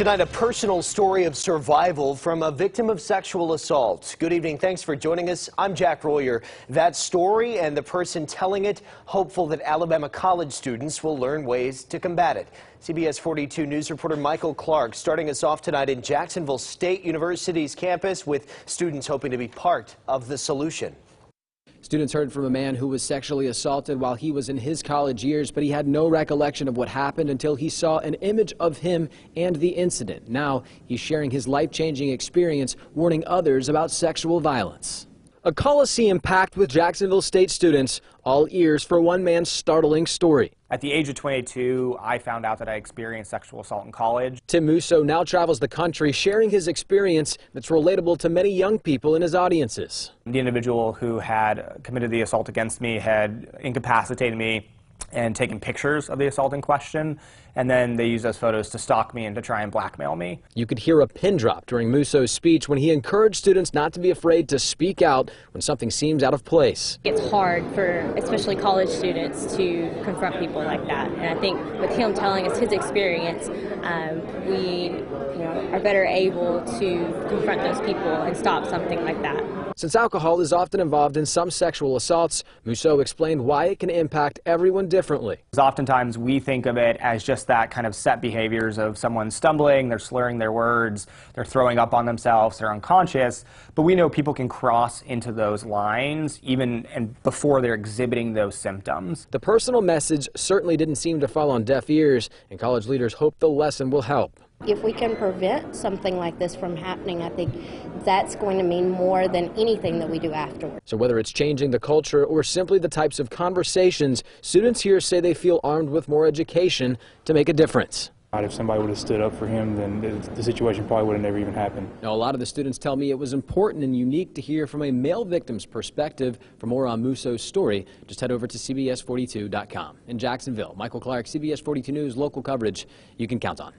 Tonight, a personal story of survival from a victim of sexual assault. Good evening. Thanks for joining us. I'm Jack Royer. That story and the person telling it, hopeful that Alabama college students will learn ways to combat it. CBS 42 News reporter Michael Clark starting us off tonight in Jacksonville State University's campus with students hoping to be part of the solution. Students heard from a man who was sexually assaulted while he was in his college years, but he had no recollection of what happened until he saw an image of him and the incident. Now he's sharing his life-changing experience, warning others about sexual violence. A coliseum packed with Jacksonville State students, all ears for one man's startling story. At the age of 22, I found out that I experienced sexual assault in college. Tim Musso now travels the country sharing his experience that's relatable to many young people in his audiences. The individual who had committed the assault against me had incapacitated me and taken pictures of the assault in question, and then they used those photos to stalk me and to try and blackmail me. You could hear a pin drop during Musso's speech when he encouraged students not to be afraid to speak out when something seems out of place. It's hard for especially college students to confront people like that, and I think with him telling us his experience, we are better able to confront those people and stop something like that. Since alcohol is often involved in some sexual assaults, Musso explained why it can impact everyone differently. Oftentimes we think of it as just that kind of set behaviors of someone stumbling, they're slurring their words, they're throwing up on themselves, they're unconscious, but we know people can cross into those lines even before they're exhibiting those symptoms. The personal message certainly didn't seem to fall on deaf ears, and college leaders hope the lesson will help. If we can prevent something like this from happening, I think that's going to mean more than anything that we do afterwards. So whether it's changing the culture or simply the types of conversations, students here say they feel armed with more education to make a difference. If somebody would have stood up for him, then the situation probably would have never even happened. Now, a lot of the students tell me it was important and unique to hear from a male victim's perspective. For more on Musso's story, just head over to CBS42.com. In Jacksonville, Michael Clark, CBS 42 News, local coverage you can count on.